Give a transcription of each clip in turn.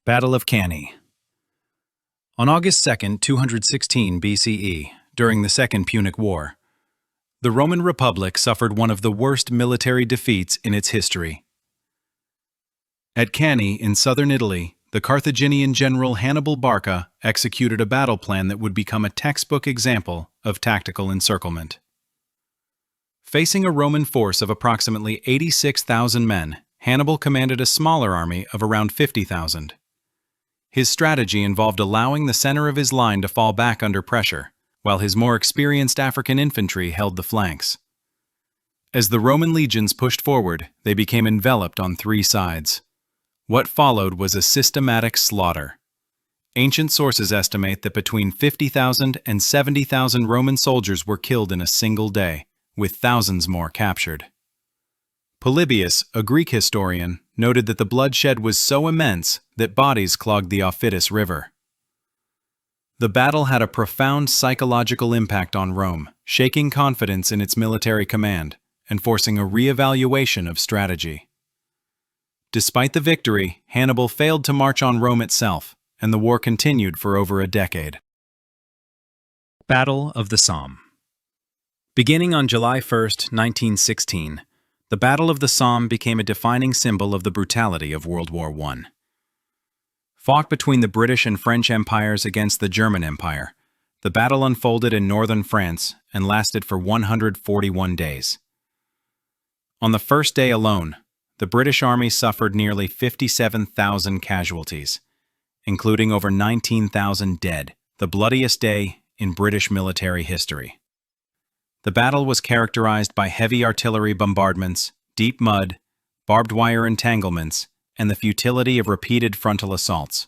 Battle of Cannae. On August 2, 216 BCE, during the Second Punic War, the Roman Republic suffered one of the worst military defeats in its history. At Cannae in southern Italy, the Carthaginian general Hannibal Barca executed a battle plan that would become a textbook example of tactical encirclement. Facing a Roman force of approximately 86,000 men, Hannibal commanded a smaller army of around 50,000. His strategy involved allowing the center of his line to fall back under pressure, while his more experienced African infantry held the flanks. As the Roman legions pushed forward, they became enveloped on three sides. What followed was a systematic slaughter. Ancient sources estimate that between 50,000 and 70,000 Roman soldiers were killed in a single day, with thousands more captured. Polybius, a Greek historian, noted that the bloodshed was so immense that bodies clogged the Aufidus River. The battle had a profound psychological impact on Rome, shaking confidence in its military command and forcing a re-evaluation of strategy. Despite the victory, Hannibal failed to march on Rome itself, and the war continued for over a decade. Battle of the Somme. Beginning on July 1, 1916, the Battle of the Somme became a defining symbol of the brutality of World War I. Fought between the British and French empires against the German Empire, the battle unfolded in northern France and lasted for 141 days. On the first day alone, the British Army suffered nearly 57,000 casualties, including over 19,000 dead, the bloodiest day in British military history. The battle was characterized by heavy artillery bombardments, deep mud, barbed wire entanglements, and the futility of repeated frontal assaults.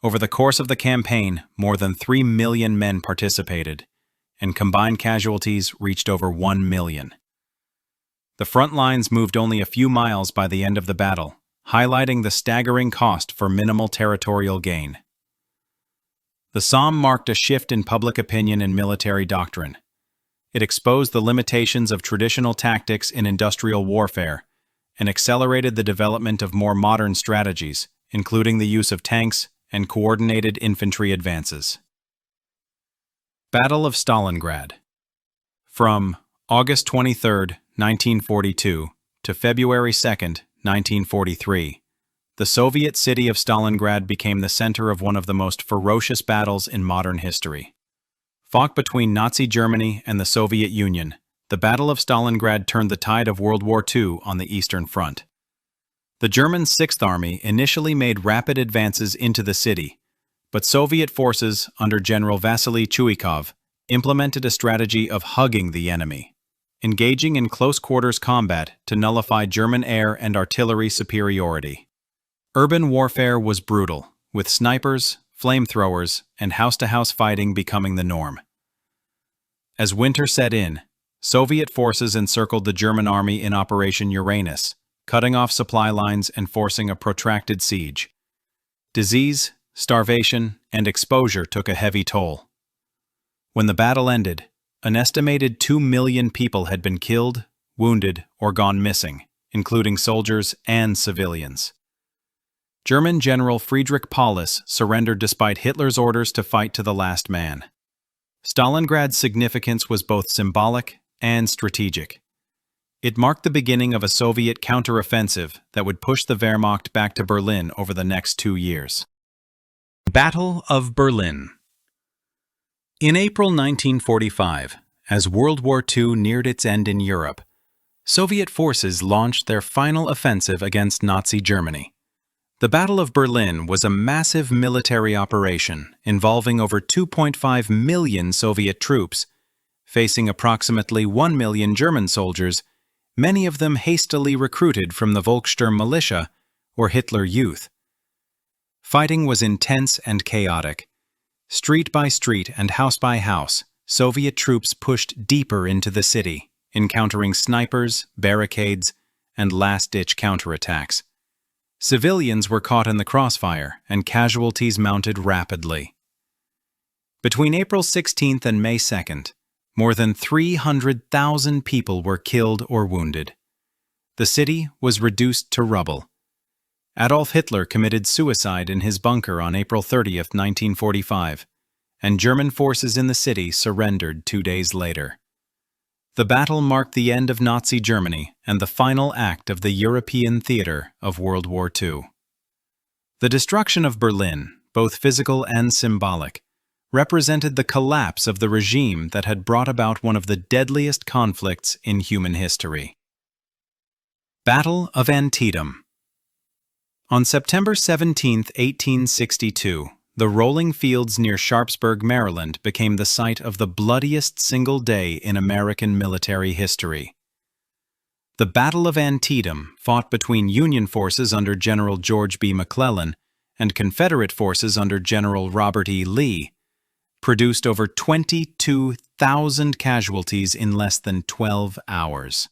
Over the course of the campaign, more than 3 million men participated, and combined casualties reached over 1 million. The front lines moved only a few miles by the end of the battle, highlighting the staggering cost for minimal territorial gain. The Somme marked a shift in public opinion and military doctrine. It exposed the limitations of traditional tactics in industrial warfare and accelerated the development of more modern strategies, including the use of tanks and coordinated infantry advances. Battle of Stalingrad. From August 23, 1942 to February 2, 1943, the Soviet city of Stalingrad became the center of one of the most ferocious battles in modern history. Fought between Nazi Germany and the Soviet Union, the Battle of Stalingrad turned the tide of World War II on the Eastern Front. The German Sixth Army initially made rapid advances into the city, but Soviet forces under General Vasily Chuikov implemented a strategy of hugging the enemy, engaging in close-quarters combat to nullify German air and artillery superiority. Urban warfare was brutal, with snipers, flamethrowers, and house-to-house fighting becoming the norm. As winter set in, Soviet forces encircled the German army in Operation Uranus, cutting off supply lines and forcing a protracted siege. Disease, starvation, and exposure took a heavy toll. When the battle ended, an estimated 2 million people had been killed, wounded, or gone missing, including soldiers and civilians. German General Friedrich Paulus surrendered despite Hitler's orders to fight to the last man. Stalingrad's significance was both symbolic and strategic. It marked the beginning of a Soviet counteroffensive that would push the Wehrmacht back to Berlin over the next 2 years. Battle of Berlin. In April 1945, as World War II neared its end in Europe, Soviet forces launched their final offensive against Nazi Germany. The Battle of Berlin was a massive military operation involving over 2.5 million Soviet troops, facing approximately 1 million German soldiers, many of them hastily recruited from the Volkssturm militia or Hitler Youth. Fighting was intense and chaotic. Street by street and house by house, Soviet troops pushed deeper into the city, encountering snipers, barricades, and last-ditch counterattacks. Civilians were caught in the crossfire, and casualties mounted rapidly. Between April 16th and May 2nd, more than 300,000 people were killed or wounded. The city was reduced to rubble. Adolf Hitler committed suicide in his bunker on April 30th, 1945, and German forces in the city surrendered 2 days later. The battle marked the end of Nazi Germany and the final act of the European theater of World War II. The destruction of Berlin, both physical and symbolic, represented the collapse of the regime that had brought about one of the deadliest conflicts in human history. Battle of Antietam. On September 17, 1862, the rolling fields near Sharpsburg, Maryland, became the site of the bloodiest single day in American military history. The Battle of Antietam, fought between Union forces under General George B. McClellan and Confederate forces under General Robert E. Lee, produced over 22,000 casualties in less than 12 hours.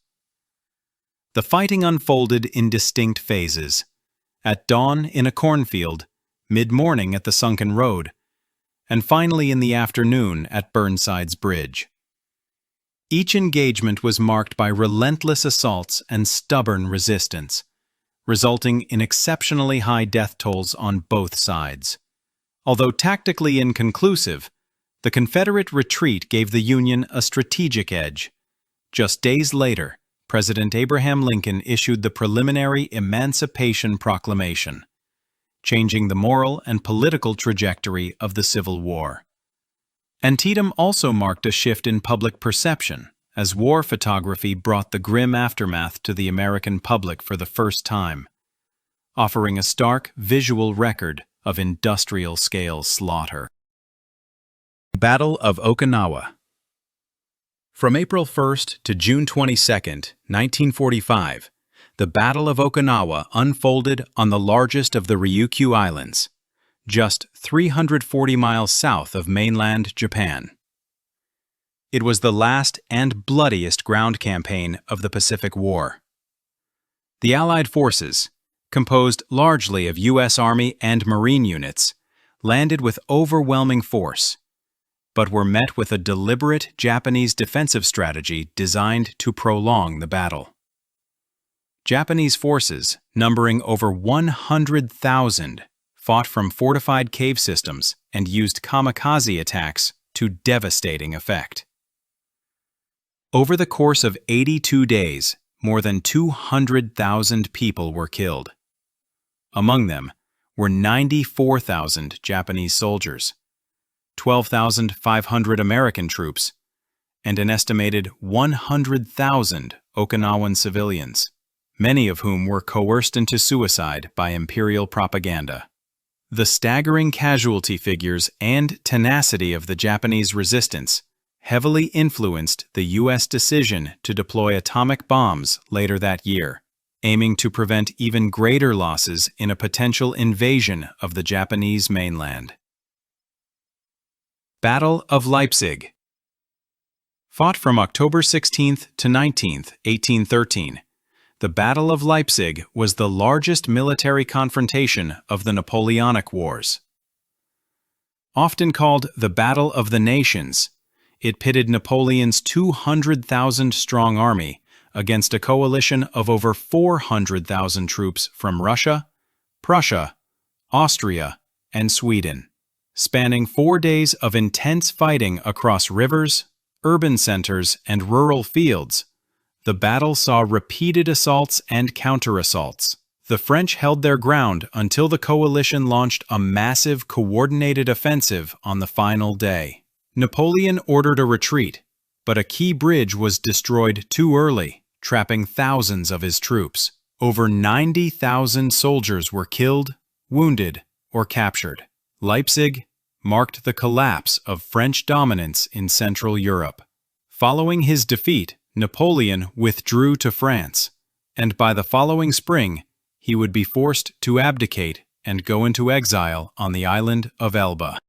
The fighting unfolded in distinct phases: at dawn in a cornfield, mid-morning at the sunken road, and finally in the afternoon at Burnside's Bridge. Each engagement was marked by relentless assaults and stubborn resistance, resulting in exceptionally high death tolls on both sides. Although tactically inconclusive, the Confederate retreat gave the Union a strategic edge. Just days later, President Abraham Lincoln issued the preliminary Emancipation Proclamation, changing the moral and political trajectory of the Civil War. Antietam also marked a shift in public perception, as war photography brought the grim aftermath to the American public for the first time, offering a stark visual record of industrial-scale slaughter. Battle of Okinawa. From April 1st to June 22nd, 1945, the Battle of Okinawa unfolded on the largest of the Ryukyu Islands, just 340 miles south of mainland Japan. It was the last and bloodiest ground campaign of the Pacific War. The Allied forces, composed largely of U.S. Army and Marine units, landed with overwhelming force, but were met with a deliberate Japanese defensive strategy designed to prolong the battle. Japanese forces, numbering over 100,000, fought from fortified cave systems and used kamikaze attacks to devastating effect. Over the course of 82 days, more than 200,000 people were killed. Among them were 94,000 Japanese soldiers, 12,500 American troops, and an estimated 100,000 Okinawan civilians, many of whom were coerced into suicide by imperial propaganda. The staggering casualty figures and tenacity of the Japanese resistance heavily influenced the U.S. decision to deploy atomic bombs later that year, aiming to prevent even greater losses in a potential invasion of the Japanese mainland. Battle of Leipzig. Fought from October 16th to 19th, 1813, the Battle of Leipzig was the largest military confrontation of the Napoleonic Wars. Often called the Battle of the Nations, it pitted Napoleon's 200,000-strong army against a coalition of over 400,000 troops from Russia, Prussia, Austria, and Sweden. Spanning 4 days of intense fighting across rivers, urban centers, and rural fields, the battle saw repeated assaults and counter-assaults. The French held their ground until the coalition launched a massive coordinated offensive on the final day. Napoleon ordered a retreat, but a key bridge was destroyed too early, trapping thousands of his troops. Over 90,000 soldiers were killed, wounded, or captured. Leipzig marked the collapse of French dominance in Central Europe. Following his defeat, Napoleon withdrew to France, and by the following spring, he would be forced to abdicate and go into exile on the island of Elba.